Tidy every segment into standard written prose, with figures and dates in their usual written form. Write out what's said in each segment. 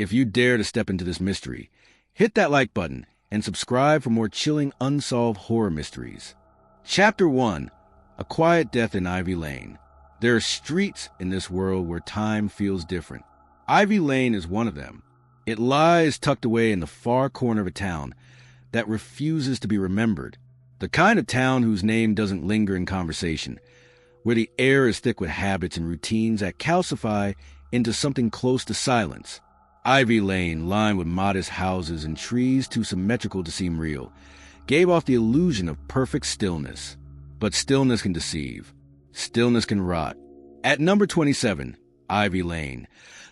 If you dare to step into this mystery, hit that like button and subscribe for more chilling unsolved horror mysteries. Chapter 1: A Quiet Death in Ivy Lane. There are streets in this world where time feels different. Ivy Lane is one of them. It lies tucked away in the far corner of a town that refuses to be remembered. The kind of town whose name doesn't linger in conversation, where the air is thick with habits and routines that calcify into something close to silence. Ivy Lane, lined with modest houses and trees too symmetrical to seem real, gave off the illusion of perfect stillness. But stillness can deceive. Stillness can rot. At number 27, Ivy Lane,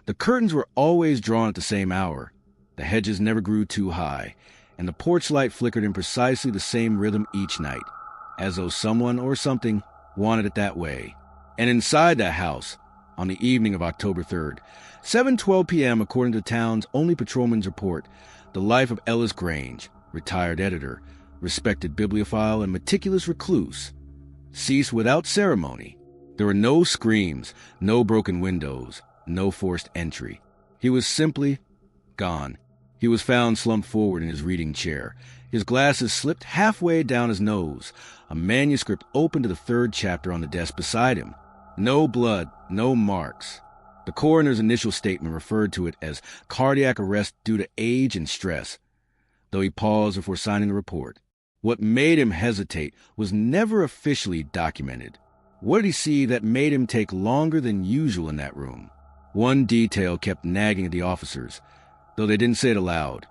the curtains were always drawn at the same hour. The hedges never grew too high, and the porch light flickered in precisely the same rhythm each night, as though someone or something wanted it that way. And inside that house, on the evening of October 3rd, 7:12 p.m., according to the town's only patrolman's report, the life of Ellis Grange, retired editor, respected bibliophile, and meticulous recluse, ceased without ceremony. There were no screams, no broken windows, no forced entry. He was simply gone. He was found slumped forward in his reading chair, his glasses slipped halfway down his nose, a manuscript open to the 3rd chapter on the desk beside him. No blood, no marks. The coroner's initial statement referred to it as cardiac arrest due to age and stress, though he paused before signing the report. What made him hesitate was never officially documented. What did he see that made him take longer than usual in that room? One detail kept nagging at the officers, though they didn't say it aloud.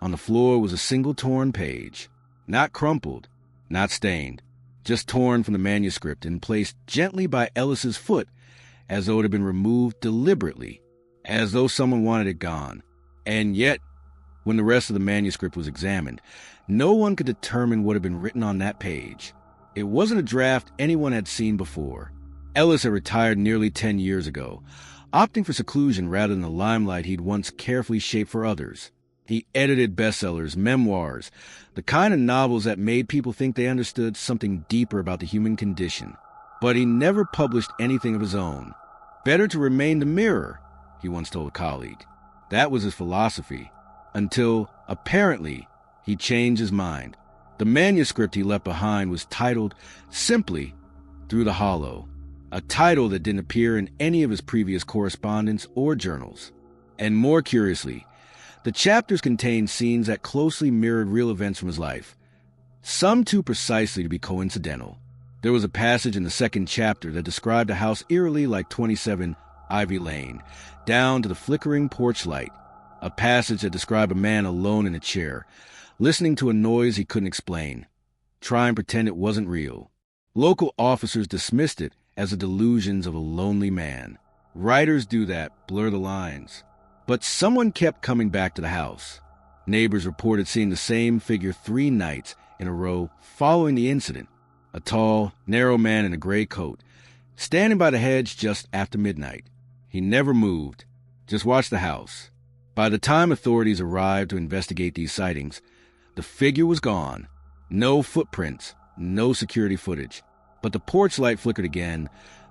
On the floor was a single torn page, not crumpled, not stained, just torn from the manuscript and placed gently by Ellis's foot, as though it had been removed deliberately, as though someone wanted it gone. And yet, when the rest of the manuscript was examined, no one could determine what had been written on that page. It wasn't a draft anyone had seen before. Ellis had retired nearly 10 years ago, opting for seclusion rather than the limelight he'd once carefully shaped for others. He edited bestsellers, memoirs, the kind of novels that made people think they understood something deeper about the human condition. But he never published anything of his own. Better to remain the mirror, he once told a colleague. That was his philosophy, until, apparently, he changed his mind. The manuscript he left behind was titled simply Through the Hollow, a title that didn't appear in any of his previous correspondence or journals. And more curiously, the chapters contained scenes that closely mirrored real events from his life, some too precisely to be coincidental. There was a passage in the 2nd chapter that described a house eerily like 27 Ivy Lane, down to the flickering porch light, a passage that described a man alone in a chair, listening to a noise he couldn't explain, trying to pretend it wasn't real. Local officers dismissed it as the delusions of a lonely man. Writers do that, blur the lines. But someone kept coming back to the house. Neighbors reported seeing the same figure 3 nights in a row following the incident. A tall, narrow man in a gray coat, standing by the hedge just after midnight. He never moved, just watched the house. By the time authorities arrived to investigate these sightings, the figure was gone. No footprints, no security footage. But the porch light flickered again,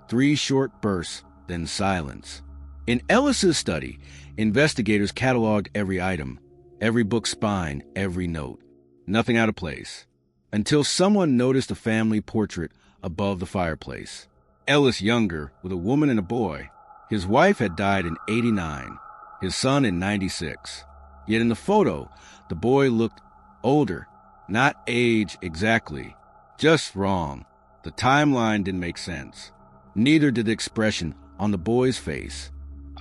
3 short bursts, then silence. In Ellis's study, investigators cataloged every item, every book spine, every note. Nothing out of place. Until someone noticed a family portrait above the fireplace. Ellis younger, with a woman and a boy. His wife had died in '89, his son in '96. Yet in the photo, the boy looked older, not age exactly, just wrong. The timeline didn't make sense. Neither did the expression on the boy's face.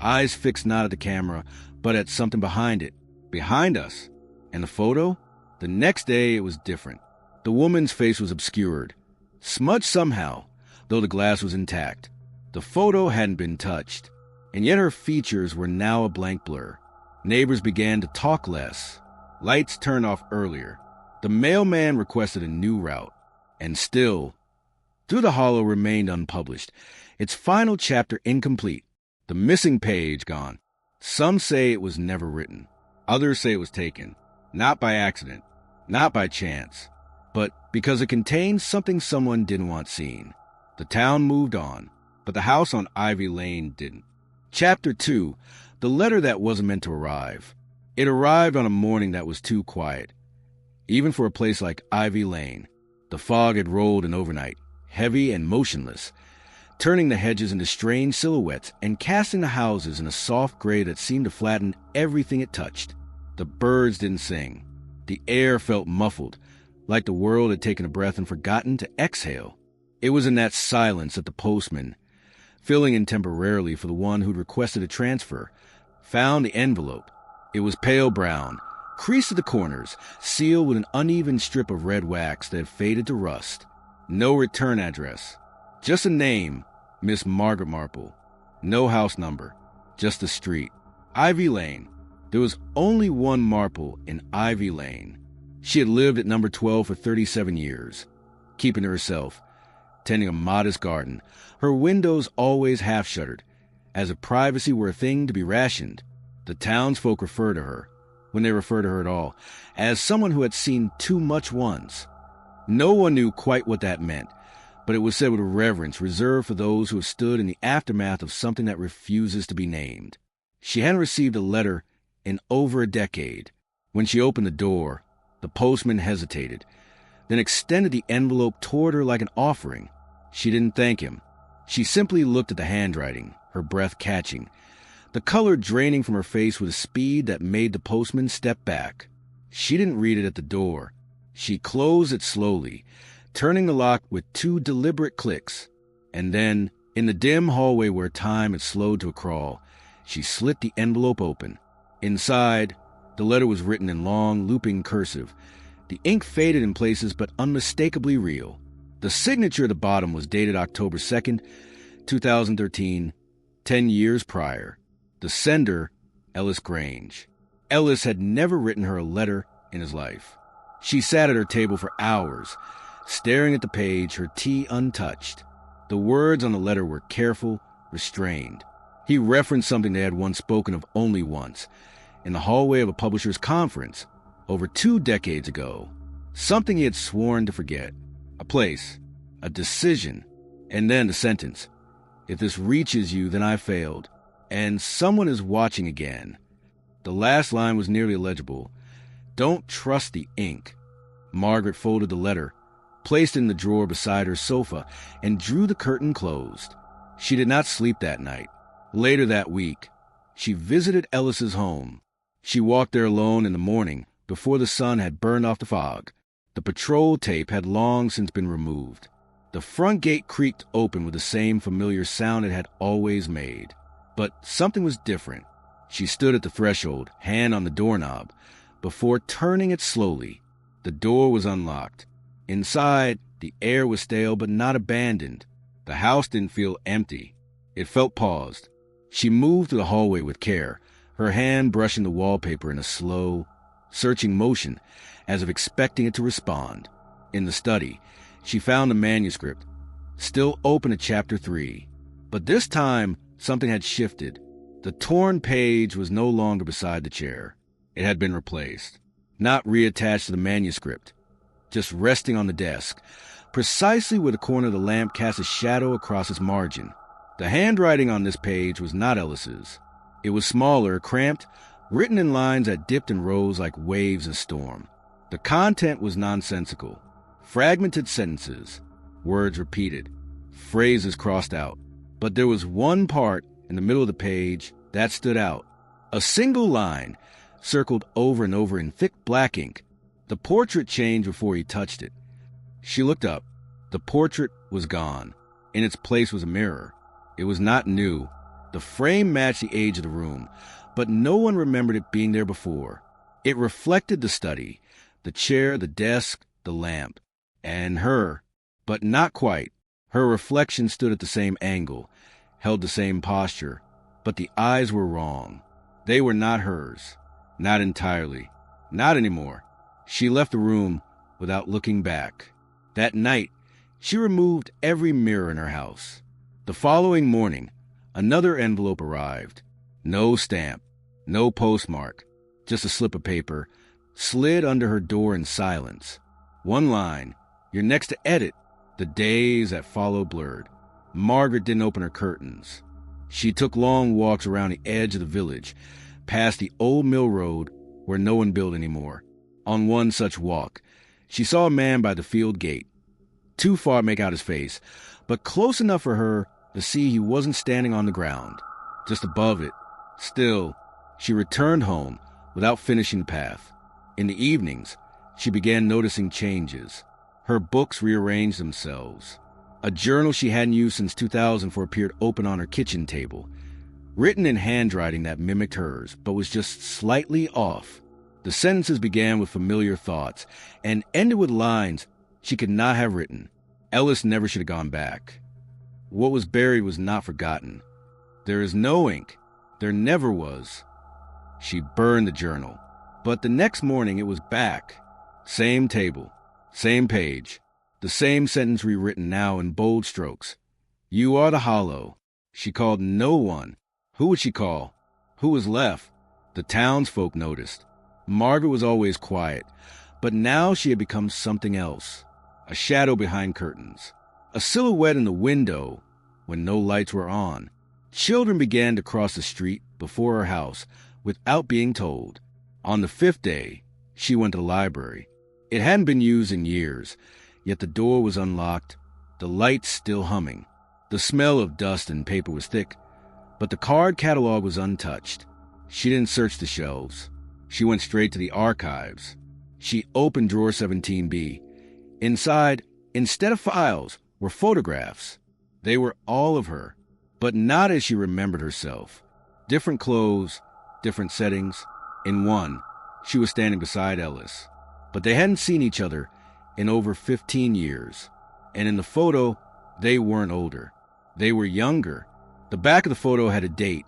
Eyes fixed not at the camera, but at something behind it. Behind us. And the photo? The next day it was different. The woman's face was obscured, smudged somehow, though the glass was intact. The photo hadn't been touched, and yet her features were now a blank blur. Neighbors began to talk less. Lights turned off earlier. The mailman requested a new route. And still, Through the Hollow remained unpublished, its final chapter incomplete, the missing page gone. Some say it was never written. Others say it was taken, not by accident, not by chance, but because it contained something someone didn't want seen. The town moved on, but the house on Ivy Lane didn't. Chapter 2, The letter that wasn't meant to arrive. It arrived on a morning that was too quiet. Even for a place like Ivy Lane, the fog had rolled in overnight, heavy and motionless, turning the hedges into strange silhouettes and casting the houses in a soft gray that seemed to flatten everything it touched. The birds didn't sing. The air felt muffled, like the world had taken a breath and forgotten to exhale. It was in that silence that the postman, filling in temporarily for the one who'd requested a transfer, found the envelope. It was pale brown, creased at the corners, sealed with an uneven strip of red wax that had faded to rust. No return address. Just a name, Miss Marple. No house number, just a street. Ivy Lane. There was only one Marple in Ivy Lane. She had lived at number 12 for 37 years, keeping to herself, tending a modest garden, her windows always half-shuttered, as if privacy were a thing to be rationed. The townsfolk refer to her, when they refer to her at all, as someone who had seen too much once. No one knew quite what that meant, but it was said with a reverence reserved for those who have stood in the aftermath of something that refuses to be named. She hadn't received a letter in over a decade. When she opened the door, the postman hesitated, then extended the envelope toward her like an offering. She didn't thank him. She simply looked at the handwriting, her breath catching, the color draining from her face with a speed that made the postman step back. She didn't read it at the door. She closed it slowly, turning the lock with 2 deliberate clicks. And then, in the dim hallway where time had slowed to a crawl, she slit the envelope open. Inside, the letter was written in long, looping cursive. The ink faded in places, but unmistakably real. The signature at the bottom was dated October 2nd, 2013, 10 years prior. The sender, Ellis Grange. Ellis had never written her a letter in his life. She sat at her table for hours, staring at the page, her tea untouched. The words on the letter were careful, restrained. He referenced something they had once spoken of only once, in the hallway of a publisher's conference, over 2 decades ago. Something he had sworn to forget. A place, a decision, and then the sentence. If this reaches you, then I failed, and someone is watching again. The last line was nearly illegible. Don't trust the ink. Margaret folded the letter, placed it in the drawer beside her sofa, and drew the curtain closed. She did not sleep that night. Later that week, she visited Ellis's home. She walked there alone in the morning, before the sun had burned off the fog. The patrol tape had long since been removed. The front gate creaked open with the same familiar sound it had always made. But something was different. She stood at the threshold, hand on the doorknob, before turning it slowly. The door was unlocked. Inside, the air was stale but not abandoned. The house didn't feel empty. It felt paused. She moved through the hallway with care, her hand brushing the wallpaper in a slow, searching motion, as if expecting it to respond. In the study, she found a manuscript, still open at chapter 3. But this time, something had shifted. The torn page was no longer beside the chair. It had been replaced, not reattached to the manuscript, just resting on the desk, precisely where the corner of the lamp cast a shadow across its margin. The handwriting on this page was not Ellis's. It was smaller, cramped, written in lines that dipped and rose like waves in a storm. The content was nonsensical. Fragmented sentences, words repeated, phrases crossed out. But there was one part in the middle of the page that stood out. A single line, circled over and over in thick black ink. The portrait changed before he touched it. She looked up. The portrait was gone. In its place was a mirror. It was not new. The frame matched the age of the room, but no one remembered it being there before. It reflected the study, the chair, the desk, the lamp, and her, but not quite. Her reflection stood at the same angle, held the same posture, but the eyes were wrong. They were not hers. Not entirely. Not anymore. She left the room without looking back. That night, she removed every mirror in her house. The following morning, another envelope arrived. No stamp, no postmark, just a slip of paper, slid under her door in silence. One line, "You're next to edit." The days that followed blurred. Margaret didn't open her curtains. She took long walks around the edge of the village, past the old mill road where no one built anymore. On one such walk, she saw a man by the field gate. Too far to make out his face, but close enough for her to see he wasn't standing on the ground, just above it. Still, she returned home without finishing the path. In the evenings, she began noticing changes. Her books rearranged themselves. A journal she hadn't used since 2004 appeared open on her kitchen table, written in handwriting that mimicked hers, but was just slightly off. The sentences began with familiar thoughts and ended with lines she could not have written. Ellis never should have gone back. What was buried was not forgotten. There is no ink. There never was. She burned the journal. But the next morning it was back. Same table, same page, the same sentence rewritten now in bold strokes. You are the hollow. She called no one. Who would she call? Who was left? The townsfolk noticed. Margaret was always quiet, but now she had become something else. A shadow behind curtains. A silhouette in the window when no lights were on. Children began to cross the street before her house without being told. On the 5th day, she went to the library. It hadn't been used in years, yet the door was unlocked, the lights still humming. The smell of dust and paper was thick, but the card catalog was untouched. She didn't search the shelves. She went straight to the archives. She opened drawer 17B. Inside, instead of files, were photographs. They were all of her, but not as she remembered herself. Different clothes, different settings. In one, she was standing beside Ellis, but they hadn't seen each other in over 15 years. And in the photo, they weren't older. They were younger. The back of the photo had a date,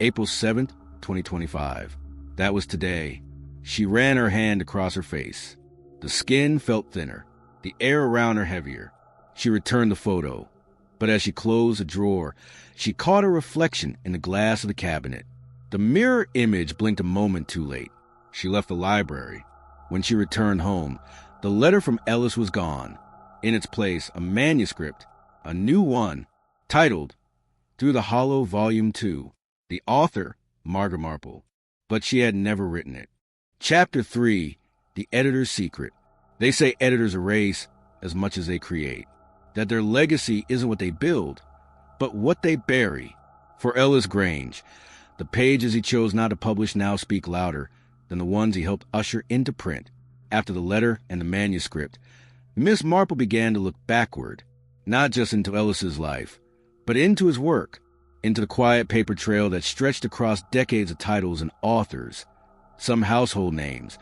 April 7th, 2025. That was today. She ran her hand across her face. The skin felt thinner, the air around her heavier. She returned the photo, but as she closed the drawer, she caught a reflection in the glass of the cabinet. The mirror image blinked a moment too late. She left the library. When she returned home, the letter from Ellis was gone. In its place, a manuscript, a new one, titled Through the Hollow Volume 2. The author, Miss Marple, but she had never written it. Chapter 3, The Editor's Secret. They say editors erase as much as they create, that their legacy isn't what they build, but what they bury. For Ellis Grange, the pages he chose not to publish now speak louder than the ones he helped usher into print. After the letter and the manuscript, Miss Marple began to look backward, not just into Ellis's life, but into his work, into the quiet paper trail that stretched across decades of titles and authors. Some household names,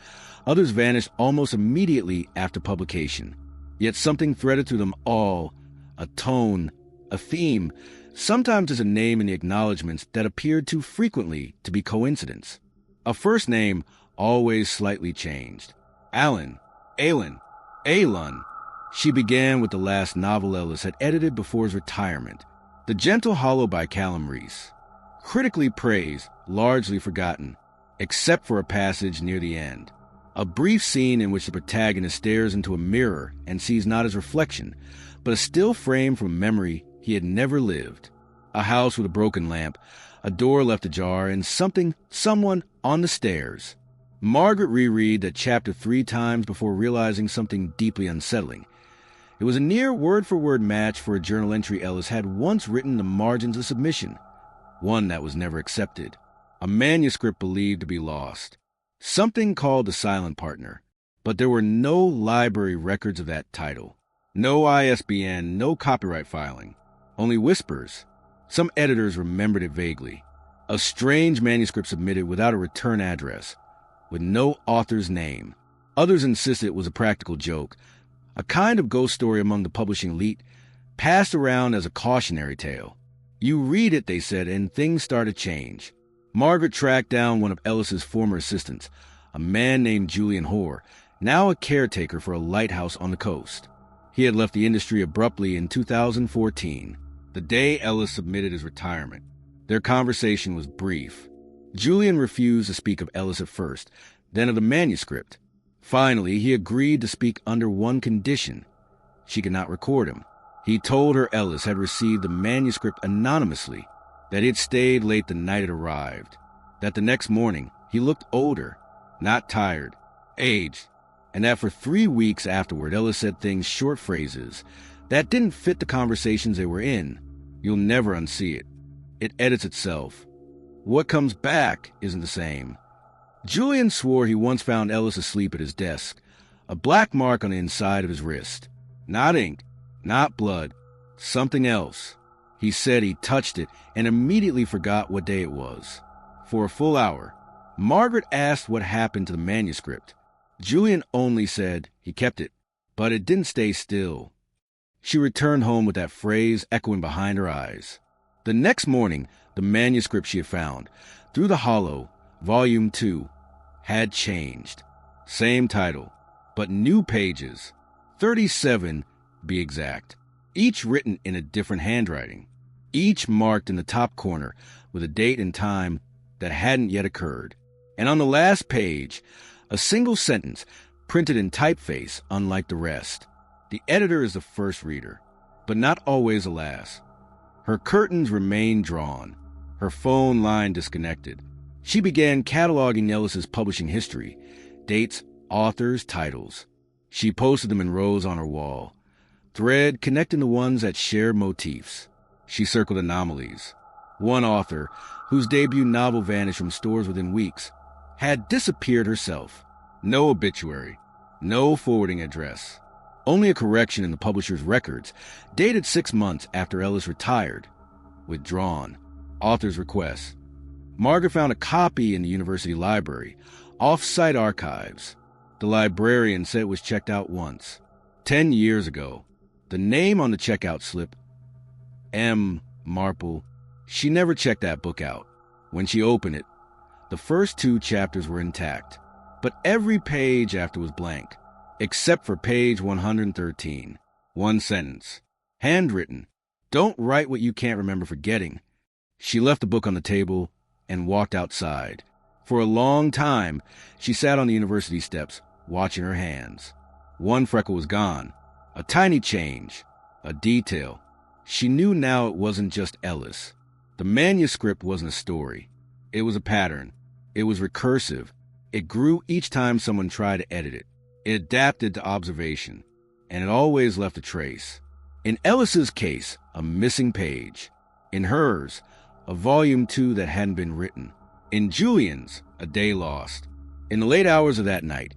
others vanished almost immediately after publication. Yet something threaded through them all, a tone, a theme. Sometimes there's a name in the acknowledgments that appeared too frequently to be coincidence. A first name always slightly changed. Alan, Alun. She began with the last novel Ellis had edited before his retirement, The Gentle Hollow by Callum Reese. Critically praised, largely forgotten, except for a passage near the end. A brief scene in which the protagonist stares into a mirror and sees not his reflection, but a still frame from a memory he had never lived. A house with a broken lamp, a door left ajar, and someone on the stairs. Margaret reread that chapter 3 times before realizing something deeply unsettling. It was a near word-for-word match for a journal entry Ellis had once written in the margins of submission, one that was never accepted, a manuscript believed to be lost, something called The Silent Partner, but there were no library records of that title, no ISBN, no copyright filing, only whispers. Some editors remembered it vaguely, a strange manuscript submitted without a return address, with no author's name. Others insisted it was a practical joke, a kind of ghost story among the publishing elite, passed around as a cautionary tale. You read it, they said, and things start to change. Margaret tracked down one of Ellis's former assistants, a man named Julian Hoare, now a caretaker for a lighthouse on the coast. He had left the industry abruptly in 2014, the day Ellis submitted his retirement. Their conversation was brief. Julian refused to speak of Ellis at first, then of the manuscript. Finally, he agreed to speak under one condition. She could not record him. He told her Ellis had received the manuscript anonymously, that he'd stayed late the night it arrived, that the next morning he looked older, not tired, aged, and that for 3 weeks afterward Ellis said things, short phrases, that didn't fit the conversations they were in. You'll never unsee it. It edits itself. What comes back isn't the same. Julian swore he once found Ellis asleep at his desk, a black mark on the inside of his wrist. Not ink, not blood, something else. He said he touched it and immediately forgot what day it was. For a full hour, Margaret asked what happened to the manuscript. Julian only said he kept it, but it didn't stay still. She returned home with that phrase echoing behind her eyes. The next morning, the manuscript she had found, Through the Hollow, Volume 2, had changed. Same title, but new pages, 37 be exact, each written in a different handwriting, each marked in the top corner with a date and time that hadn't yet occurred. And on the last page, a single sentence printed in typeface unlike the rest. The editor is the first reader, but not always the last. Her curtains remained drawn, her phone line disconnected. She began cataloging Ellis's publishing history, dates, authors, titles. She posted them in rows on her wall, thread connecting the ones that shared motifs. She circled anomalies. One author, whose debut novel vanished from stores within weeks, had disappeared herself. No obituary, no forwarding address. Only a correction in the publisher's records, dated 6 months after Ellis retired. Withdrawn. Author's request. Margaret found a copy in the university library, off-site archives. The librarian said it was checked out once, 10 years ago. The name on the checkout slip, M. Marple. She never checked that book out. When she opened it, the first 2 chapters were intact, but every page after was blank, except for page 113. One sentence. Handwritten. Don't write what you can't remember forgetting. She left the book on the table and walked outside. For a long time, she sat on the university steps, watching her hands. One freckle was gone. A tiny change. A detail. She knew now it wasn't just Ellis. The manuscript wasn't a story. It was a pattern. It was recursive. It grew each time someone tried to edit it. It adapted to observation, and it always left a trace. In Ellis's case, a missing page. In hers, a volume 2 that hadn't been written. In Julian's, a day lost. In the late hours of that night,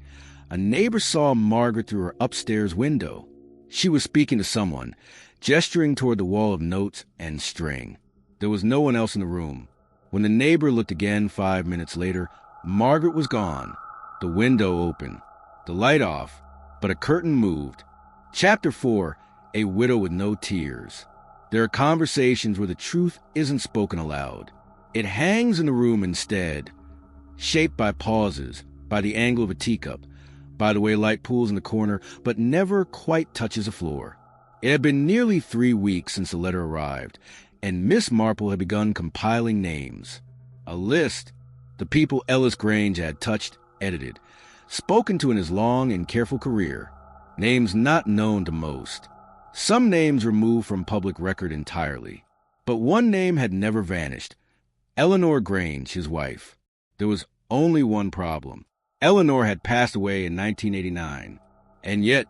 a neighbor saw Margaret through her upstairs window. She was speaking to someone, gesturing toward the wall of notes and string. There was no one else in the room. When the neighbor looked again 5 minutes later, Margaret was gone. The window open, the light off, but a curtain moved. Chapter 4, A Widow with No Tears. There are conversations where the truth isn't spoken aloud. It hangs in the room instead, shaped by pauses, by the angle of a teacup, by the way light pools in the corner, but never quite touches the floor. It had been nearly 3 weeks since the letter arrived, and Miss Marple had begun compiling names. A list, the people Ellis Grange had touched, edited, spoken to in his long and careful career. Names not known to most. Some names removed from public record entirely. But one name had never vanished. Eleanor Grange, his wife. There was only one problem. Eleanor had passed away in 1989. And yet,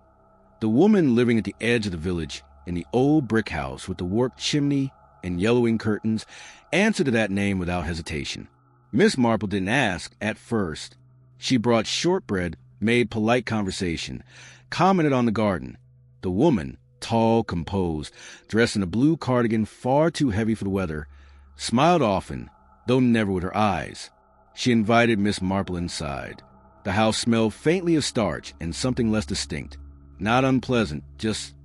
the woman living at the edge of the village in the old brick house with the warped chimney and yellowing curtains answered to that name without hesitation. Miss Marple didn't ask at first. She brought shortbread, made polite conversation, commented on the garden. The woman, tall, composed, dressed in a blue cardigan far too heavy for the weather, smiled often, though never with her eyes. She invited Miss Marple inside. The house smelled faintly of starch and something less distinct. Not unpleasant, just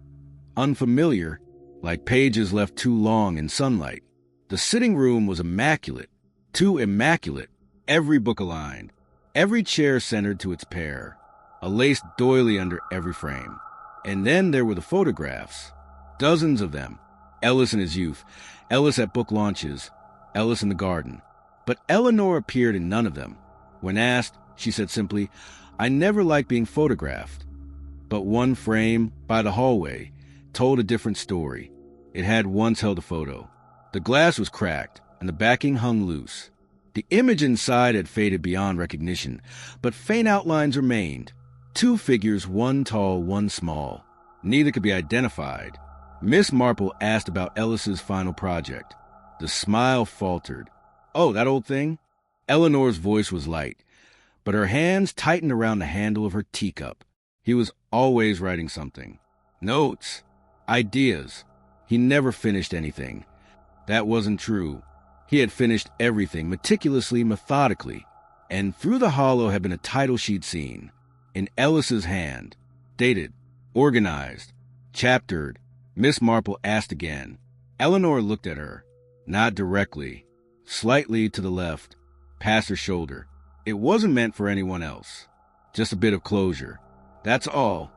unfamiliar, like pages left too long in sunlight. The sitting room was immaculate, too immaculate, every book aligned, every chair centered to its pair, a lace doily under every frame. And then there were the photographs, dozens of them. Ellis in his youth, Ellis at book launches, Ellis in the garden. But Eleanor appeared in none of them. When asked, she said simply, "I never liked being photographed." But one frame, by the hallway, told a different story. It had once held a photo. The glass was cracked, and the backing hung loose. The image inside had faded beyond recognition, but faint outlines remained. Two figures, one tall, one small. Neither could be identified. Miss Marple asked about Ellis's final project. The smile faltered. "Oh, that old thing?" Eleanor's voice was light, but her hands tightened around the handle of her teacup. He was always writing something. Notes. Ideas. He never finished anything. That wasn't true. He had finished everything meticulously, methodically, and through the hollow had been a title sheet seen, in Ellis's hand, dated, organized, chaptered. Miss Marple asked again. Eleanor looked at her, not directly, slightly to the left, past her shoulder. It wasn't meant for anyone else. Just a bit of closure. That's all.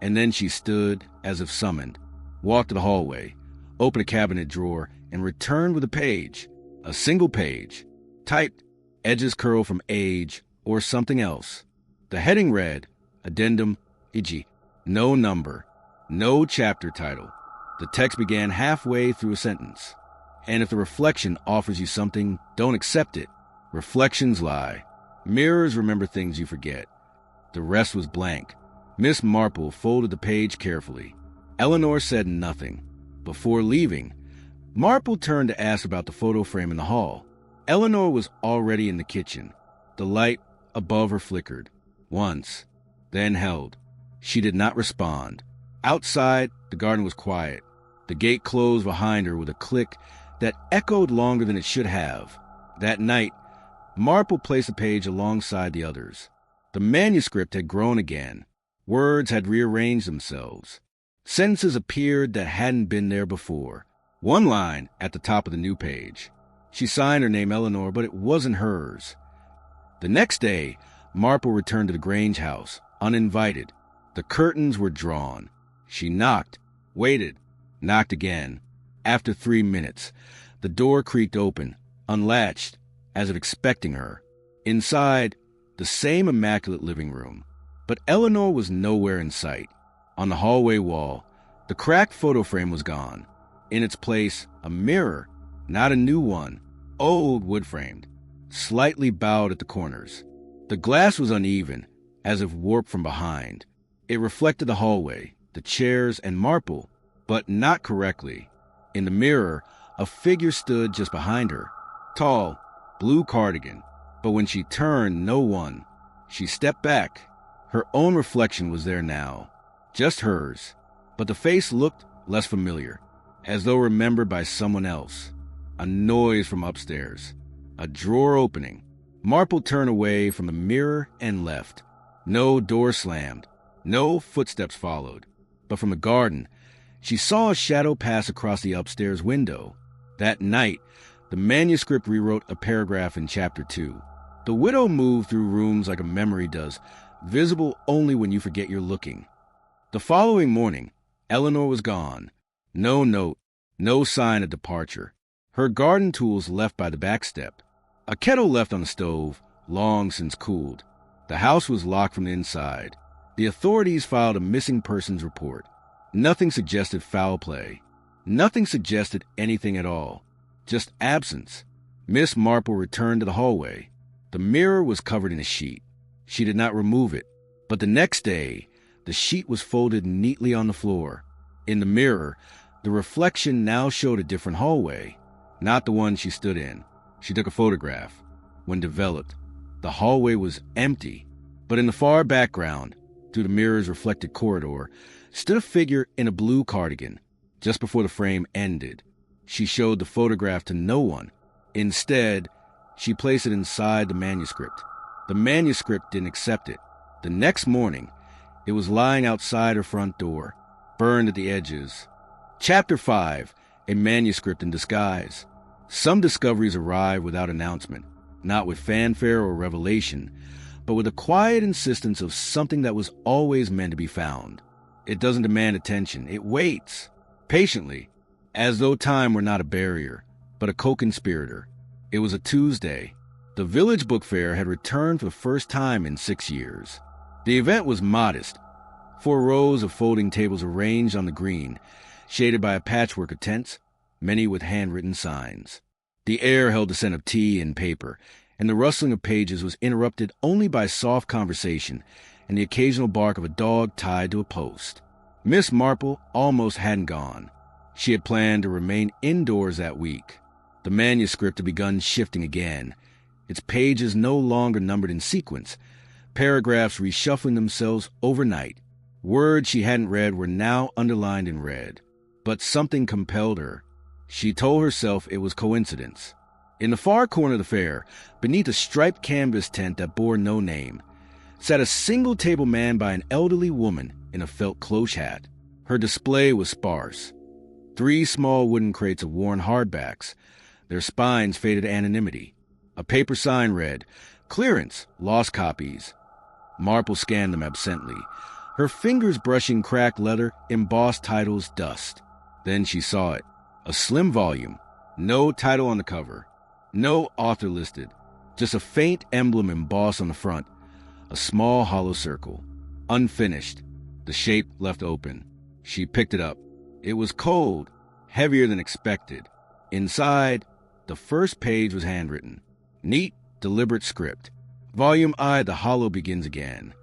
And then she stood, as if summoned, walked to the hallway, opened a cabinet drawer, and returned with a page. A single page, typed, edges curl from age or something else. The heading read, Addendum, e.g., no number, no chapter title. The text began halfway through a sentence. And if the reflection offers you something, don't accept it. Reflections lie. Mirrors remember things you forget. The rest was blank. Miss Marple folded the page carefully. Eleanor said nothing. Before leaving, Marple turned to ask about the photo frame in the hall. Eleanor was already in the kitchen. The light above her flickered. Once, then held. She did not respond. Outside, the garden was quiet. The gate closed behind her with a click that echoed longer than it should have. That night, Marple placed the page alongside the others. The manuscript had grown again. Words had rearranged themselves. Sentences appeared that hadn't been there before. One line at the top of the new page. She signed her name Eleanor, but it wasn't hers. The next day, Marple returned to the Grange house, uninvited. The curtains were drawn. She knocked, waited, knocked again. After 3 minutes, the door creaked open, unlatched, as if expecting her. Inside, the same immaculate living room. But Eleanor was nowhere in sight. On the hallway wall, the cracked photo frame was gone. In its place, a mirror, not a new one, old wood-framed, slightly bowed at the corners. The glass was uneven, as if warped from behind. It reflected the hallway, the chairs, and Marple, but not correctly. In the mirror, a figure stood just behind her. Tall, blue cardigan, but when she turned, no one. She stepped back. Her own reflection was there now, just hers, but the face looked less familiar, as though remembered by someone else. A noise from upstairs. A drawer opening. Marple turned away from the mirror and left. No door slammed. No footsteps followed. But from the garden, she saw a shadow pass across the upstairs window. That night, the manuscript rewrote a paragraph in Chapter 2. The widow moved through rooms like a memory does, visible only when you forget you're looking. The following morning, Eleanor was gone. No note, no sign of departure. Her garden tools left by the back step. A kettle left on the stove, long since cooled. The house was locked from the inside. The authorities filed a missing persons report. Nothing suggested foul play. Nothing suggested anything at all. Just absence. Miss Marple returned to the hallway. The mirror was covered in a sheet. She did not remove it. But the next day, the sheet was folded neatly on the floor. In the mirror, the reflection now showed a different hallway, not the one she stood in. She took a photograph. When developed, the hallway was empty, but in the far background, through the mirror's reflected corridor, stood a figure in a blue cardigan. Just before the frame ended, she showed the photograph to no one. Instead, she placed it inside the manuscript. The manuscript didn't accept it. The next morning, it was lying outside her front door, burned at the edges. Chapter 5, a manuscript in disguise. Some discoveries arrive without announcement, not with fanfare or revelation, but with the quiet insistence of something that was always meant to be found. It doesn't demand attention. It waits, patiently, as though time were not a barrier, but a co-conspirator. It was a Tuesday. The village book fair had returned for the first time in 6 years. The event was modest. 4 rows of folding tables arranged on the green, shaded by a patchwork of tents, many with handwritten signs. The air held the scent of tea and paper, and the rustling of pages was interrupted only by soft conversation and the occasional bark of a dog tied to a post. Miss Marple almost hadn't gone. She had planned to remain indoors that week. The manuscript had begun shifting again, its pages no longer numbered in sequence, paragraphs reshuffling themselves overnight. Words she hadn't read were now underlined in red. But something compelled her. She told herself it was coincidence. In the far corner of the fair, beneath a striped canvas tent that bore no name, sat a single-table man by an elderly woman in a felt cloche hat. Her display was sparse. 3 small wooden crates of worn hardbacks, their spines faded to anonymity. A paper sign read, "Clearance, lost copies." Marple scanned them absently, her fingers brushing cracked leather, embossed titles dust. Then she saw it. A slim volume, no title on the cover, no author listed, just a faint emblem embossed on the front, a small hollow circle, unfinished, the shape left open. She picked it up. It was cold, heavier than expected. Inside, the first page was handwritten. Neat, deliberate script. Volume I, the hollow begins again.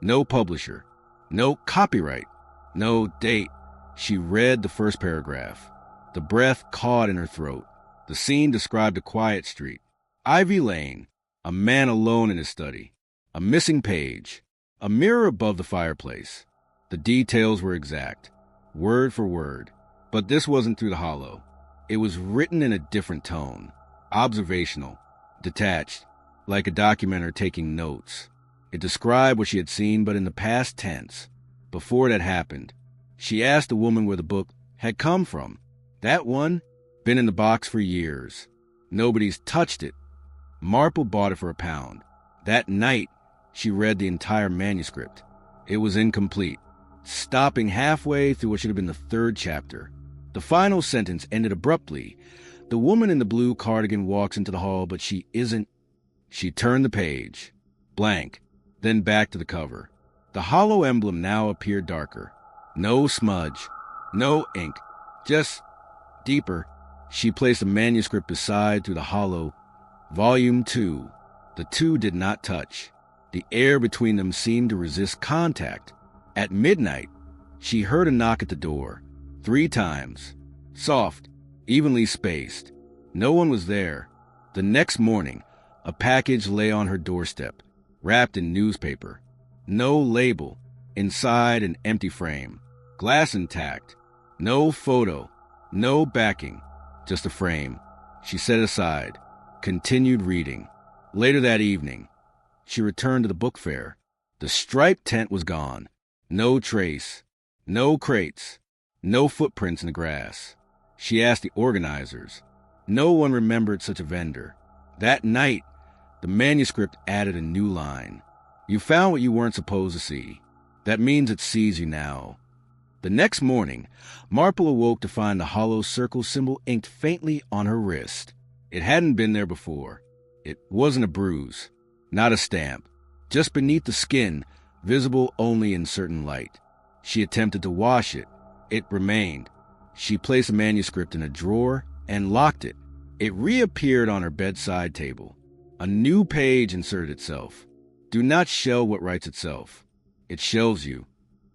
No publisher, no copyright, no date. She read the first paragraph. The breath caught in her throat. The scene described a quiet street. Ivy Lane, a man alone in his study. A missing page. A mirror above the fireplace. The details were exact, word for word. But this wasn't through the hollow. It was written in a different tone. Observational, detached, like a documenter taking notes. It described what she had seen, but in the past tense. Before it had happened. She asked the woman where the book had come from. That one? Been in the box for years. Nobody's touched it. Marple bought it for £1. That night, she read the entire manuscript. It was incomplete, stopping halfway through what should have been the 3rd chapter. The final sentence ended abruptly. The woman in the blue cardigan walks into the hall, but she isn't. She turned the page. Blank. Then back to the cover. The hollow emblem now appeared darker. No smudge. No ink. Just deeper. She placed the manuscript beside through the hollow. Volume 2. The 2 did not touch. The air between them seemed to resist contact. At midnight, she heard a knock at the door. 3 times. Soft, evenly spaced. No one was there. The next morning, a package lay on her doorstep, wrapped in newspaper. No label. Inside, an empty frame. Glass intact. No photo. No backing. Just a frame. She set it aside. Continued reading. Later that evening, she returned to the book fair. The striped tent was gone. No trace. No crates. No footprints in the grass. She asked the organizers. No one remembered such a vendor. That night, the manuscript added a new line. You found what you weren't supposed to see. That means it sees you now. The next morning, Marple awoke to find the hollow circle symbol inked faintly on her wrist. It hadn't been there before. It wasn't a bruise, not a stamp. Just beneath the skin, visible only in certain light. She attempted to wash it. It remained. She placed the manuscript in a drawer and locked it. It reappeared on her bedside table. A new page inserted itself. Do not shelve what writes itself. It shelves you.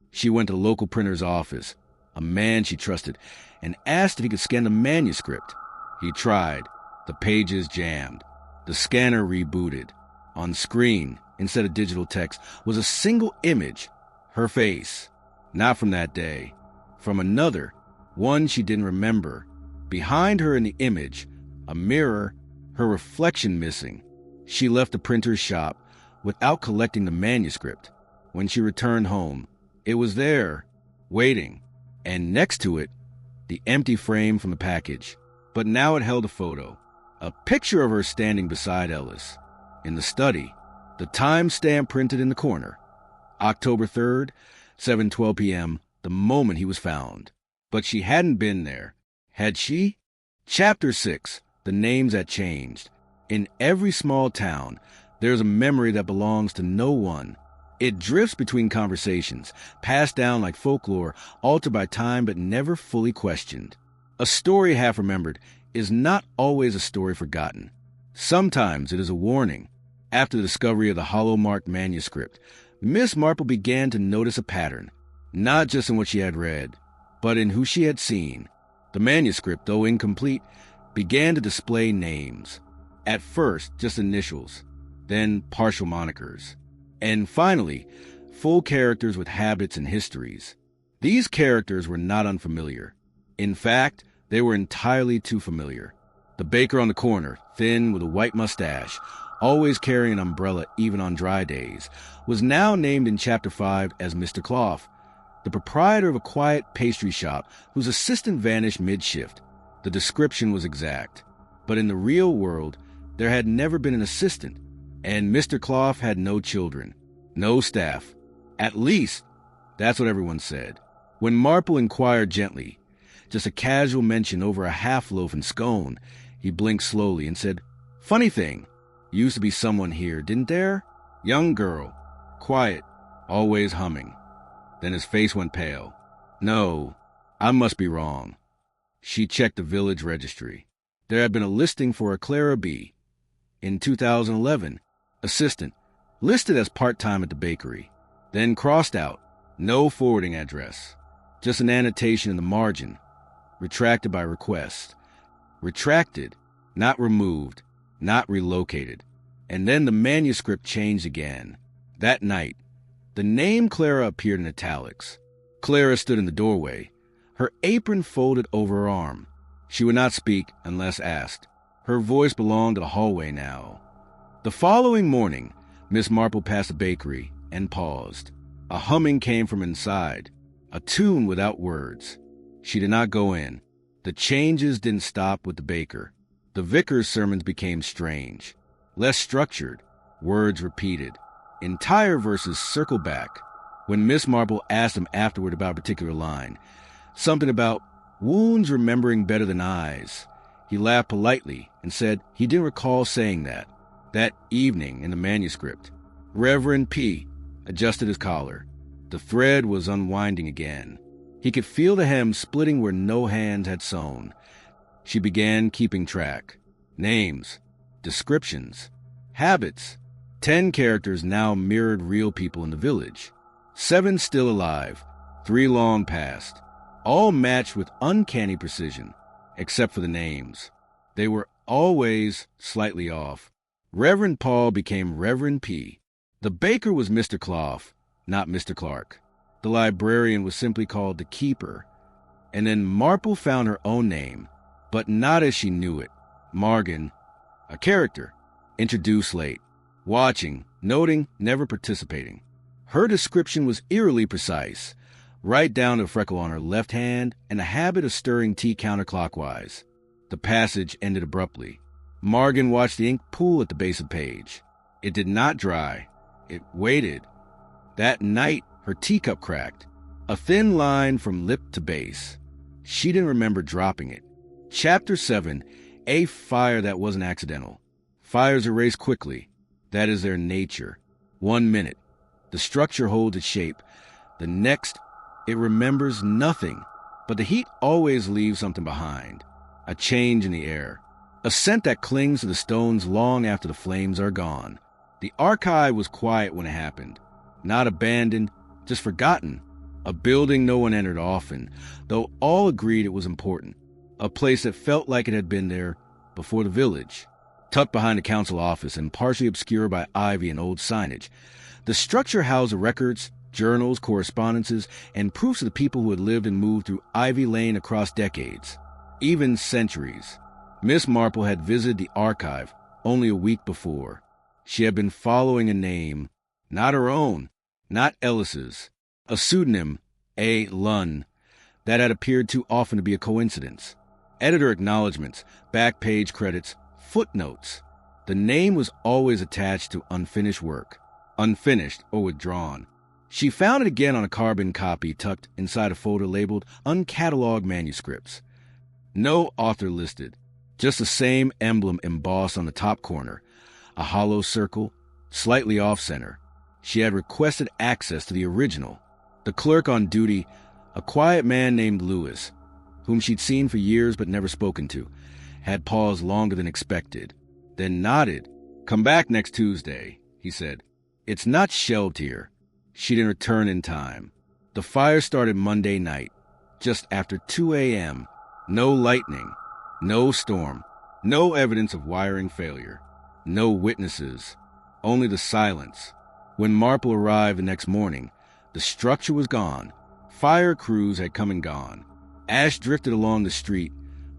She went to the local printer's office, a man she trusted, and asked if he could scan the manuscript. He tried. The pages jammed. The scanner rebooted. On screen, instead of digital text, was a single image. Her face. Not from that day. From another. One she didn't remember. Behind her in the image, a mirror, her reflection missing. She left the printer's shop without collecting the manuscript. When she returned home, it was there, waiting, and next to it, the empty frame from the package. But now it held a photo, a picture of her standing beside Ellis. In the study, the timestamp printed in the corner. October 3rd, 7:12 p.m., the moment he was found. But she hadn't been there. Had she? Chapter 6, the names had changed. In every small town, there's a memory that belongs to no one. It drifts between conversations, passed down like folklore, altered by time but never fully questioned. A story half remembered is not always a story forgotten. Sometimes it is a warning. After the discovery of the hollow-marked manuscript, Miss Marple began to notice a pattern, not just in what she had read, but in who she had seen. The manuscript, though incomplete, began to display names. At first, just initials, then partial monikers, and finally, full characters with habits and histories. These characters were not unfamiliar. In fact, they were entirely too familiar. The baker on the corner, thin with a white mustache, always carrying an umbrella even on dry days, was now named in Chapter 5 as Mr. Clough, the proprietor of a quiet pastry shop whose assistant vanished mid-shift. The description was exact, but in the real world, there had never been an assistant, and Mr. Clough had no children, no staff. At least, that's what everyone said. When Marple inquired gently, just a casual mention over a half-loaf and scone, he blinked slowly and said, "Funny thing, used to be someone here, didn't there? Young girl, quiet, always humming." Then his face went pale. "No, I must be wrong." She checked the village registry. There had been a listing for a Clara B. In 2011, assistant, listed as part-time at the bakery. Then crossed out, no forwarding address. Just an annotation in the margin, retracted by request. Retracted, not removed, not relocated. And then the manuscript changed again. That night, the name Clara appeared in italics. Clara stood in the doorway, her apron folded over her arm. She would not speak unless asked. Her voice belonged to the hallway now. The following morning, Miss Marple passed the bakery and paused. A humming came from inside, a tune without words. She did not go in. The changes didn't stop with the baker. The vicar's sermons became strange, less structured, words repeated. Entire verses circled back. When Miss Marple asked him afterward about a particular line, something about wounds remembering better than eyes, he laughed politely and said he didn't recall saying that. That evening in the manuscript, Reverend P. adjusted his collar. The thread was unwinding again. He could feel the hem splitting where no hand had sewn. She began keeping track. Names, descriptions, habits. 10 characters now mirrored real people in the village. 7 still alive, 3 long past. All matched with uncanny precision, except for the names. They were always slightly off. Reverend Paul became Reverend P. The baker was Mr. Clough, not Mr. Clark. The librarian was simply called the Keeper. And then Marple found her own name, but not as she knew it. Morgan, a character, introduced late, watching, noting, never participating. Her description was eerily precise, right down to a freckle on her left hand and a habit of stirring tea counterclockwise. The passage ended abruptly. Morgan watched the ink pool at the base of the page. It did not dry. It waited. That night, her teacup cracked, a thin line from lip to base. She didn't remember dropping it. Chapter 7, a fire that wasn't accidental. Fires erase quickly. That is their nature. 1 minute, the structure holds its shape. The next, it remembers nothing. But the heat always leaves something behind. A change in the air. A scent that clings to the stones long after the flames are gone. The archive was quiet when it happened. Not abandoned, just forgotten. A building no one entered often, though all agreed it was important. A place that felt like it had been there before the village. Tucked behind the council office and partially obscured by ivy and old signage, the structure housed records, journals, correspondences, and proofs of the people who had lived and moved through Ivy Lane across decades, even centuries. Miss Marple had visited the archive only a week before. She had been following a name, not her own, not Ellis's, a pseudonym, A. Lunn, that had appeared too often to be a coincidence. Editor acknowledgments, back page credits, footnotes. The name was always attached to unfinished work, unfinished or withdrawn. She found it again on a carbon copy tucked inside a folder labeled Uncatalogued Manuscripts. No author listed, just the same emblem embossed on the top corner, a hollow circle, slightly off-center. She had requested access to the original. The clerk on duty, a quiet man named Lewis, whom she'd seen for years but never spoken to, had paused longer than expected, then nodded. "Come back next Tuesday," he said. "It's not shelved here." She didn't return in time. The fire started Monday night, just after 2 a.m. No lightning, no storm, no evidence of wiring failure, no witnesses, only the silence. When Marple arrived the next morning, the structure was gone. Fire crews had come and gone. Ash drifted along the street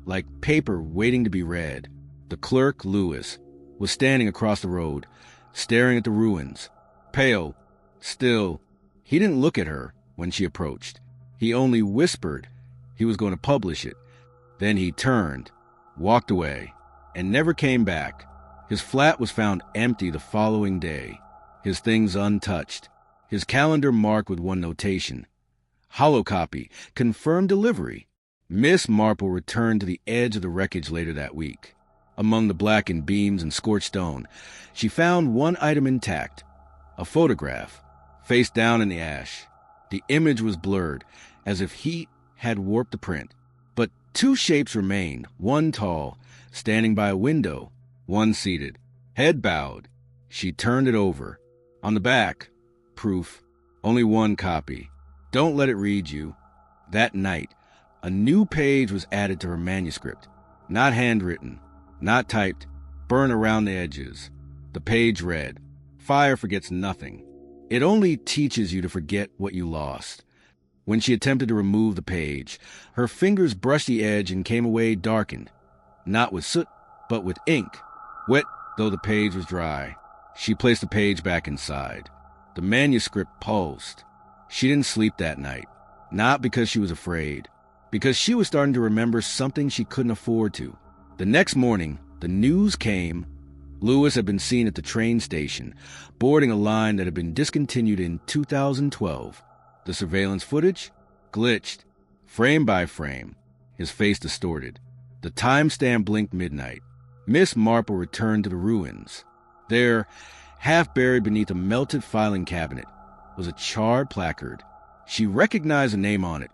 like paper waiting to be read. The clerk, Lewis, was standing across the road, staring at the ruins. Pale, still, he didn't look at her when she approached. He only whispered he was going to publish it. Then he turned, walked away, and never came back. His flat was found empty the following day, his things untouched, his calendar marked with one notation: holocopy, confirmed delivery. Miss Marple returned to the edge of the wreckage later that week. Among the blackened beams and scorched stone, she found one item intact, a photograph, face down in the ash. The image was blurred, as if heat had warped the print. But two shapes remained, one tall, standing by a window, one seated, head bowed. She turned it over. On the back, proof, only one copy. Don't let it read you. That night, a new page was added to her manuscript, not handwritten, not typed, burned around the edges. The page read, "Fire forgets nothing. It only teaches you to forget what you lost." When she attempted to remove the page, her fingers brushed the edge and came away darkened, not with soot, but with ink. Wet though the page was dry, she placed the page back inside. The manuscript pulsed. She didn't sleep that night, not because she was afraid, because she was starting to remember something she couldn't afford to. The next morning, the news came. Lewis had been seen at the train station, boarding a line that had been discontinued in 2012. The surveillance footage glitched, frame by frame, his face distorted. The timestamp blinked midnight. Miss Marple returned to the ruins. There, half buried beneath a melted filing cabinet, was a charred placard. She recognized a name on it,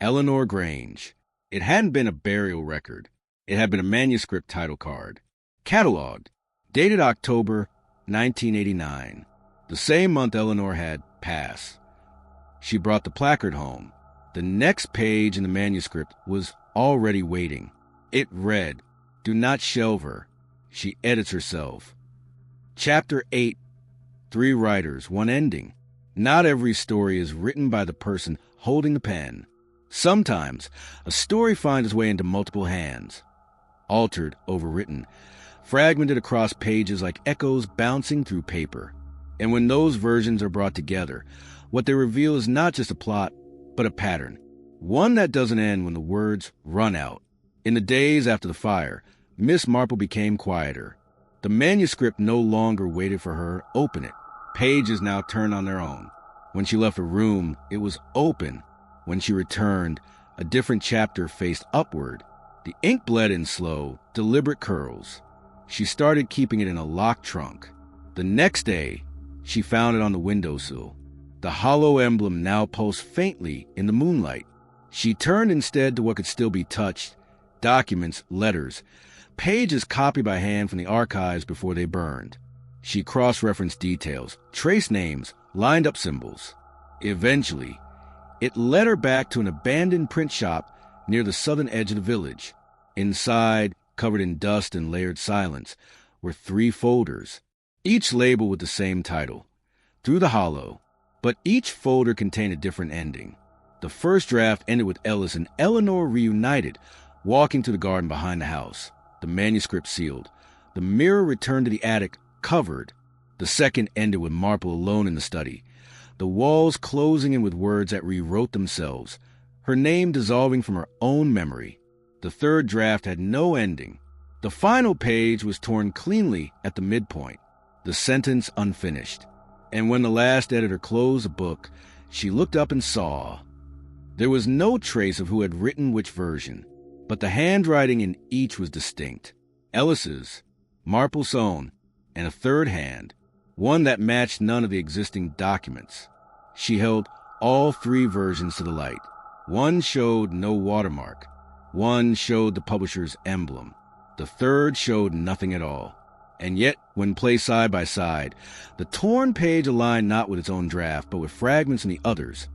Eleanor Grange. It hadn't been a burial record. It had been a manuscript title card, cataloged, dated October 1989, the same month Eleanor had passed. She brought the placard home. The next page in the manuscript was already waiting. It read, "Do not shelve her. She edits herself." Chapter 8. 3 writers, 1 ending. Not every story is written by the person holding the pen. Sometimes, a story finds its way into multiple hands. Altered, overwritten, fragmented across pages like echoes bouncing through paper. And when those versions are brought together, what they reveal is not just a plot, but a pattern. One that doesn't end when the words run out. In the days after the fire, Miss Marple became quieter. The manuscript no longer waited for her. Open it. Pages now turned on their own. When she left the room, it was open. When she returned, a different chapter faced upward. The ink bled in slow, deliberate curls. She started keeping it in a locked trunk. The next day, she found it on the windowsill. The hollow emblem now pulsed faintly in the moonlight. She turned instead to what could still be touched: documents, letters, pages copied by hand from the archives before they burned. She cross-referenced details, traced names, lined up symbols. Eventually, it led her back to an abandoned print shop near the southern edge of the village. Inside, covered in dust and layered silence, were 3 folders, each labeled with the same title, Through the Hollow. But each folder contained a different ending. The first draft ended with Ellis and Eleanor reunited, walking to the garden behind the house, the manuscript sealed. The mirror returned to the attic, covered. The second ended with Marple alone in the study, the walls closing in with words that rewrote themselves, her name dissolving from her own memory. The third draft had no ending. The final page was torn cleanly at the midpoint, the sentence unfinished. And when the last editor closed the book, she looked up and saw. There was no trace of who had written which version, but the handwriting in each was distinct. Ellis's, Marple's own, and a third hand, one that matched none of the existing documents. She held all 3 versions to the light. One showed no watermark. One showed the publisher's emblem. The third showed nothing at all. And yet, when placed side by side, the torn page aligned not with its own draft, but with fragments in the others,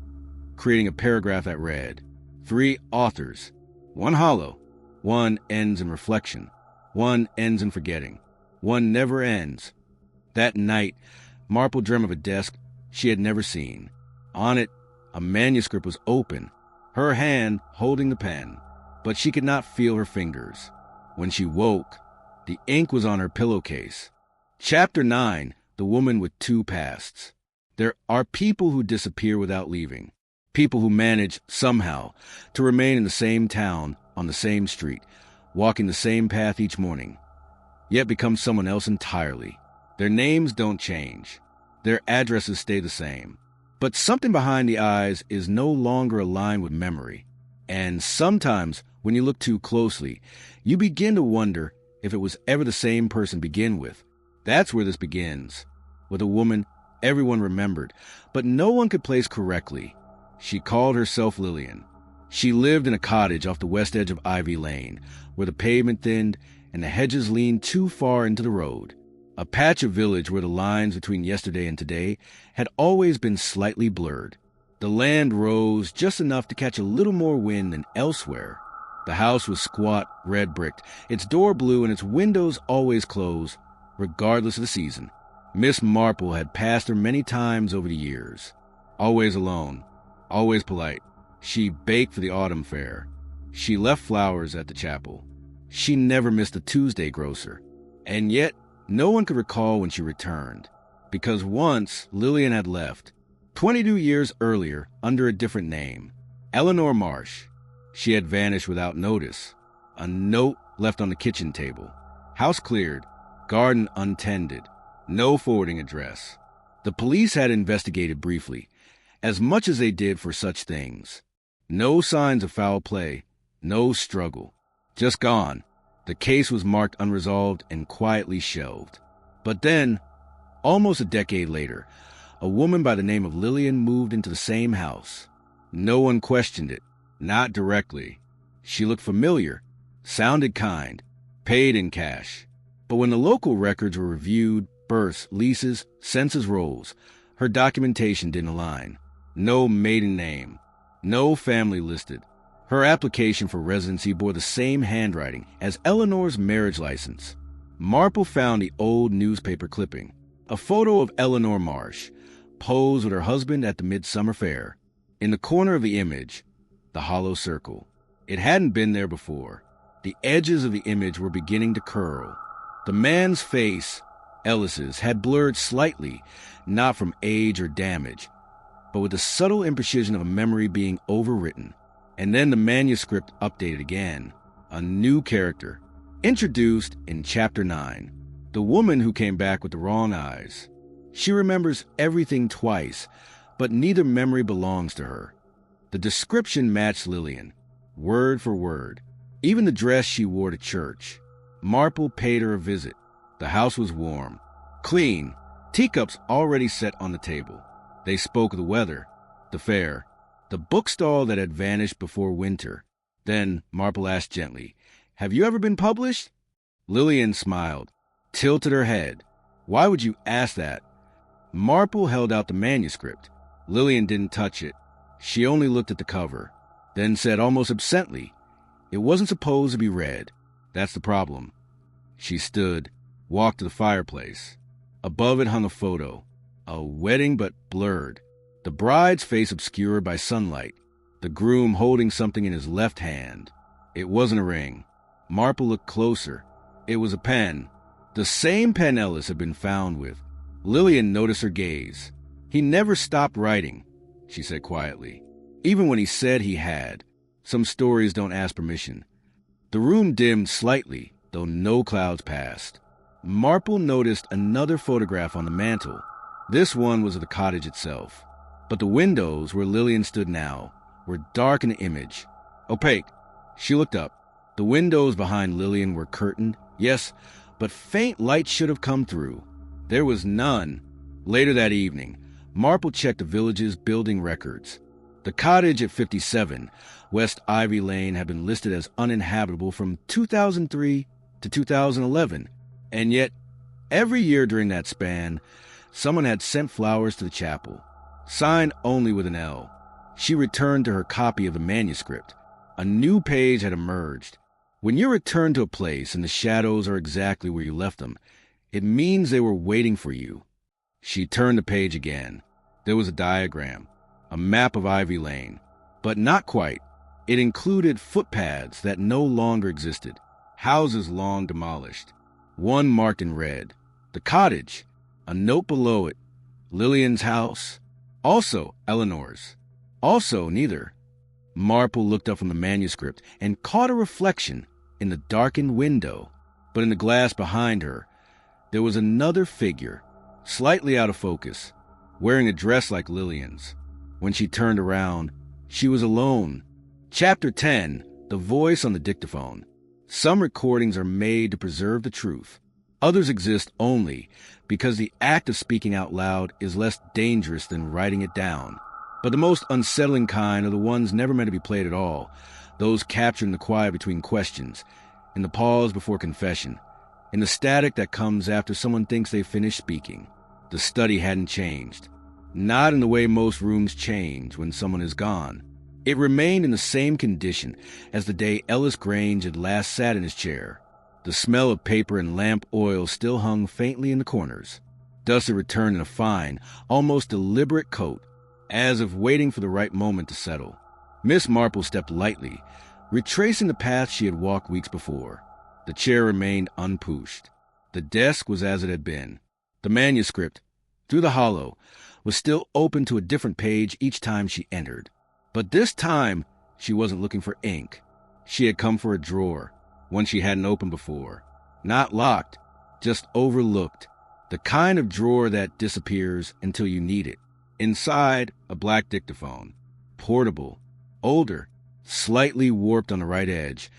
creating a paragraph that read, 3 authors, 1 hollow, 1 ends in reflection, 1 ends in forgetting, 1 never ends. That night, Marple dreamt of a desk she had never seen. On it, a manuscript was open, her hand holding the pen, but she could not feel her fingers. When she woke, the ink was on her pillowcase. Chapter 9, The Woman with 2 Pasts. There are people who disappear without leaving. People who manage, somehow, to remain in the same town, on the same street, walking the same path each morning, yet become someone else entirely. Their names don't change. Their addresses stay the same. But something behind the eyes is no longer aligned with memory. And sometimes, when you look too closely, you begin to wonder if it was ever the same person to begin with. That's where this begins. With a woman everyone remembered, but no one could place correctly. She called herself Lillian. She lived in a cottage off the west edge of Ivy Lane, where the pavement thinned and the hedges leaned too far into the road. A patch of village where the lines between yesterday and today had always been slightly blurred. The land rose just enough to catch a little more wind than elsewhere. The house was squat, red-bricked, its door blue and its windows always closed, regardless of the season. Miss Marple had passed her many times over the years. Always alone, always polite. She baked for the autumn fair. She left flowers at the chapel. She never missed a Tuesday grocer. And yet, no one could recall when she returned, because once Lillian had left, 22 years earlier, under a different name, Eleanor Marsh. She had vanished without notice. A note left on the kitchen table. House cleared, garden untended, no forwarding address. The police had investigated briefly, as much as they did for such things. No signs of foul play, no struggle. Just gone. The case was marked unresolved and quietly shelved. But then, almost a decade later, a woman by the name of Lillian moved into the same house. No one questioned it, not directly. She looked familiar, sounded kind, paid in cash. But when the local records were reviewed, births, leases, census rolls, her documentation didn't align. No maiden name, no family listed. Her application for residency bore the same handwriting as Eleanor's marriage license. Marple found the old newspaper clipping, a photo of Eleanor Marsh, posed with her husband at the midsummer fair. In the corner of the image, the hollow circle. It hadn't been there before. The edges of the image were beginning to curl. The man's face, Ellis's, had blurred slightly, not from age or damage, but with the subtle imprecision of a memory being overwritten. And then the manuscript updated again. A new character, introduced in Chapter 9. The woman who came back with the wrong eyes. She remembers everything twice, but neither memory belongs to her. The description matched Lillian, word for word. Even the dress she wore to church. Marple paid her a visit. The house was warm, clean, teacups already set on the table. They spoke of the weather, the fair, the bookstall that had vanished before winter. Then Marple asked gently, "Have you ever been published?" Lillian smiled, tilted her head. "Why would you ask that?" Marple held out the manuscript. Lillian didn't touch it. She only looked at the cover, then said almost absently, "It wasn't supposed to be read. That's the problem." She stood, walked to the fireplace. Above it hung a photo, a wedding but blurred. The bride's face obscured by sunlight, the groom holding something in his left hand. It wasn't a ring. Marple looked closer. It was a pen, the same pen Ellis had been found with. Lillian noticed her gaze. "He never stopped writing," she said quietly, "even when he said he had. Some stories don't ask permission." The room dimmed slightly, though no clouds passed. Marple noticed another photograph on the mantel. This one was of the cottage itself. But the windows, where Lillian stood now, were dark in the image, opaque. She looked up. The windows behind Lillian were curtained, yes, but faint light should have come through. There was none. Later that evening, Marple checked the village's building records. The cottage at 57 West Ivy Lane had been listed as uninhabitable from 2003 to 2011. And yet, every year during that span, someone had sent flowers to the chapel, signed only with an L. She returned to her copy of the manuscript. A new page had emerged. When you return to a place and the shadows are exactly where you left them, it means they were waiting for you. She turned the page again. There was a diagram, a map of Ivy Lane, but not quite. It included footpaths that no longer existed, houses long demolished, one marked in red, the cottage, a note below it, Lillian's house, also Eleanor's, also neither. Marple looked up from the manuscript and caught a reflection in the darkened window, but in the glass behind her, there was another figure, slightly out of focus, wearing a dress like Lillian's. When she turned around, she was alone. Chapter 10, The Voice on the Dictaphone. Some recordings are made to preserve the truth. Others exist only because the act of speaking out loud is less dangerous than writing it down. But the most unsettling kind are the ones never meant to be played at all, those capturing the quiet between questions, in the pause before confession, in the static that comes after someone thinks they've finished speaking. The study hadn't changed. Not in the way most rooms change when someone is gone. It remained in the same condition as the day Ellis Grange had last sat in his chair. The smell of paper and lamp oil still hung faintly in the corners. Dust had returned in a fine, almost deliberate coat, as if waiting for the right moment to settle. Miss Marple stepped lightly, retracing the path she had walked weeks before. The chair remained unpushed. The desk was as it had been. The manuscript, through the hollow, was still open to a different page each time she entered. But this time, she wasn't looking for ink. She had come for a drawer, one she hadn't opened before. Not locked, just overlooked. The kind of drawer that disappears until you need it. Inside, a black dictaphone. Portable, older, slightly warped on the right edge,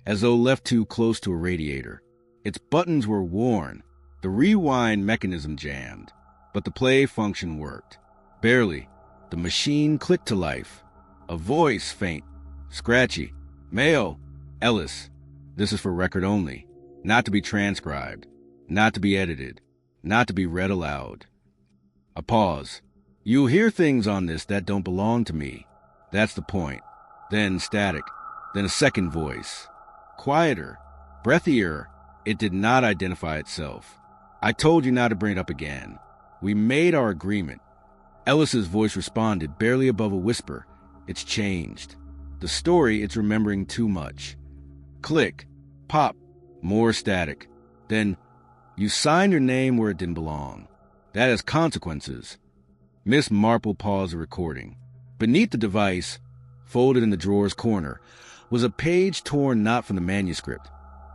as though left too close to a radiator. Its buttons were worn, the rewind mechanism jammed, but the play function worked. Barely. The machine clicked to life. A voice, faint, scratchy. Mail, Ellis. This is for record only, not to be transcribed, not to be edited, not to be read aloud. A pause. You'll hear things on this that don't belong to me. That's the point. Then static. Then a second voice. Quieter. Breathier. It did not identify itself. I told you not to bring it up again. We made our agreement. Ellis's voice responded, barely above a whisper. It's changed. The story, it's remembering too much. Click. Pop. More static. Then, you signed your name where it didn't belong. That has consequences. Miss Marple paused the recording. Beneath the device, folded in the drawer's corner, was a page torn not from the manuscript,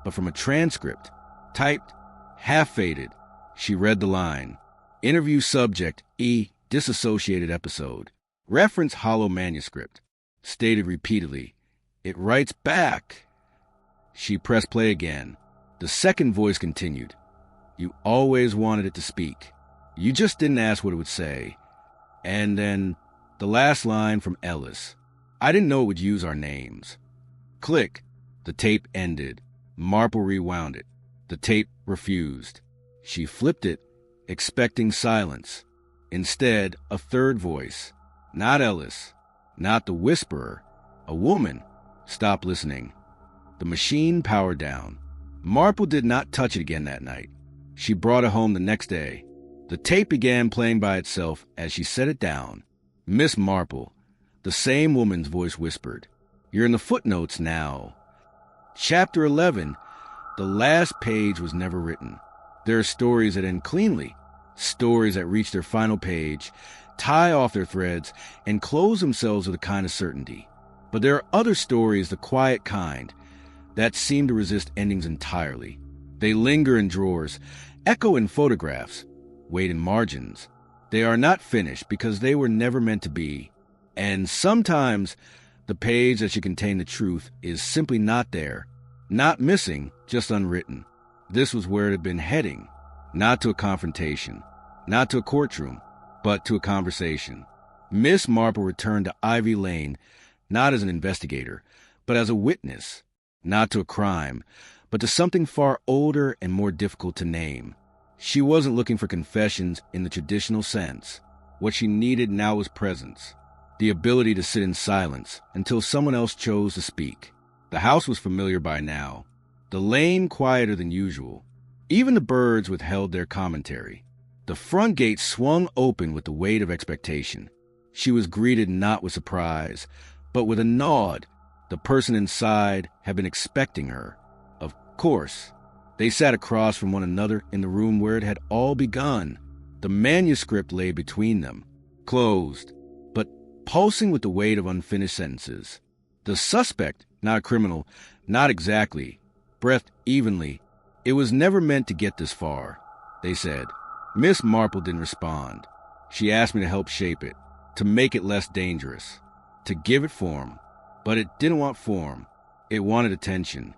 but from a transcript, typed, half-faded. She read the line. Interview subject, E. Disassociated episode. Reference hollow manuscript. Stated repeatedly. It writes back. She pressed play again. The second voice continued. You always wanted it to speak. You just didn't ask what it would say. And then, the last line from Ellis. I didn't know it would use our names. Click. The tape ended. Marple rewound it. The tape refused. She flipped it, expecting silence. Instead, a third voice. Not Ellis. Not the whisperer. A woman. Stop listening. The machine powered down. Marple did not touch it again that night. She brought it home the next day. The tape began playing by itself as she set it down. Miss Marple. The same woman's voice whispered. You're in the footnotes now. Chapter 11. The last page was never written. There are stories that end cleanly. Stories that reach their final page, tie off their threads, and close themselves with a kind of certainty. But there are other stories, the quiet kind, that seem to resist endings entirely. They linger in drawers, echo in photographs, wait in margins. They are not finished because they were never meant to be. And sometimes the page that should contain the truth is simply not there. Not missing, just unwritten. This was where it had been heading. Not to a confrontation, not to a courtroom, but to a conversation. Miss Marple returned to Ivy Lane, not as an investigator, but as a witness. Not to a crime, but to something far older and more difficult to name. She wasn't looking for confessions in the traditional sense. What she needed now was presence, the ability to sit in silence until someone else chose to speak. The house was familiar by now, the lane quieter than usual. Even the birds withheld their commentary. The front gate swung open with the weight of expectation. She was greeted not with surprise, but with a nod. The person inside had been expecting her. Of course. They sat across from one another in the room where it had all begun. The manuscript lay between them, closed, but pulsing with the weight of unfinished sentences. The suspect, not a criminal, not exactly, breathed evenly. It was never meant to get this far, they said. Miss Marple didn't respond. She asked me to help shape it, to make it less dangerous, to give it form. But it didn't want form. It wanted attention.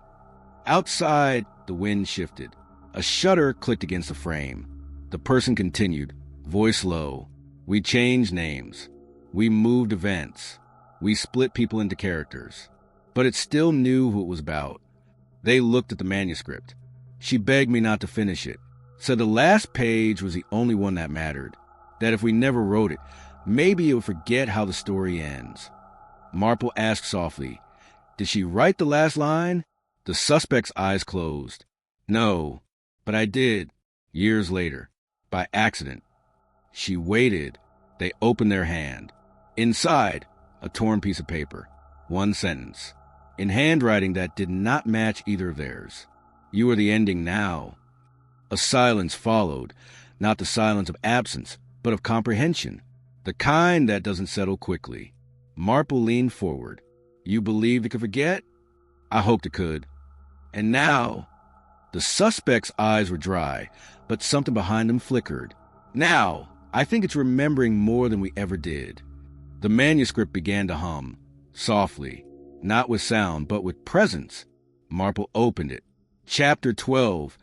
Outside, the wind shifted. A shutter clicked against the frame. The person continued, voice low. We changed names. We moved events. We split people into characters. But it still knew who it was about. They looked at the manuscript. She begged me not to finish it. Said the last page was the only one that mattered. That if we never wrote it, maybe it would forget how the story ends. Marple asked softly, did she write the last line? The suspect's eyes closed. No, but I did, years later, by accident. She waited. They opened their hand. Inside, a torn piece of paper. One sentence. In handwriting that did not match either of theirs. You are the ending now. A silence followed, not the silence of absence, but of comprehension, the kind that doesn't settle quickly. Marple leaned forward. You believed it could forget? I hoped it could. And now, the suspect's eyes were dry, but something behind them flickered. Now, I think it's remembering more than we ever did. The manuscript began to hum, softly, not with sound, but with presence. Marple opened it. Chapter 12,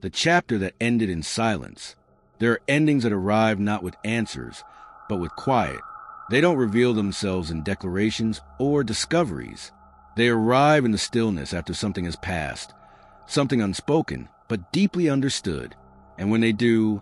the chapter that ended in silence. There are endings that arrive not with answers, but with quiet. They don't reveal themselves in declarations or discoveries. They arrive in the stillness after something has passed, something unspoken, but deeply understood. And when they do,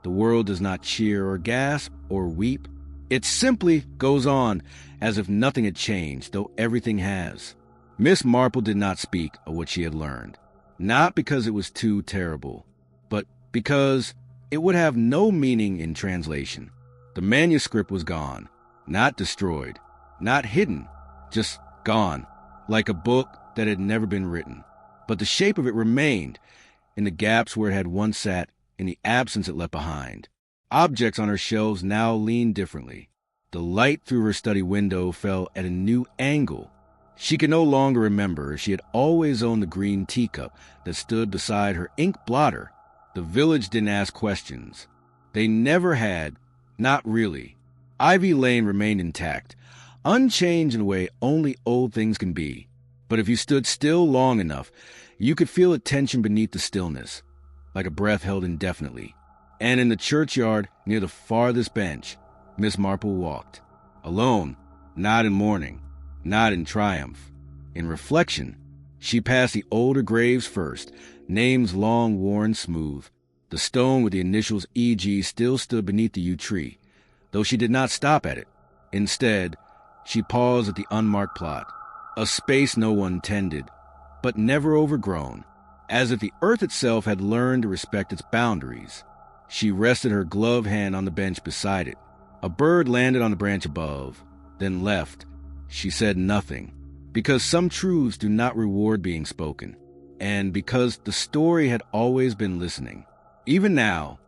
the world does not cheer or gasp or weep. It simply goes on as if nothing had changed, though everything has. Miss Marple did not speak of what she had learned, not because it was too terrible, but because it would have no meaning in translation. The manuscript was gone, not destroyed, not hidden, just gone, like a book that had never been written. But the shape of it remained, in the gaps where it had once sat, in the absence it left behind. Objects on her shelves now leaned differently. The light through her study window fell at a new angle. She could no longer remember if she had always owned the green teacup that stood beside her ink blotter. The village didn't ask questions. They never had, not really. Ivy Lane remained intact, unchanged in a way only old things can be. But if you stood still long enough, you could feel a tension beneath the stillness, like a breath held indefinitely. And in the churchyard, near the farthest bench, Miss Marple walked. Alone, not in mourning, not in triumph. In reflection, she passed the older graves first, names long worn smooth. The stone with the initials E.G. still stood beneath the yew tree, though she did not stop at it. Instead, she paused at the unmarked plot, a space no one tended, but never overgrown, as if the earth itself had learned to respect its boundaries. She rested her gloved hand on the bench beside it. A bird landed on the branch above, then left. She said nothing, because some truths do not reward being spoken, and because the story had always been listening. Even now,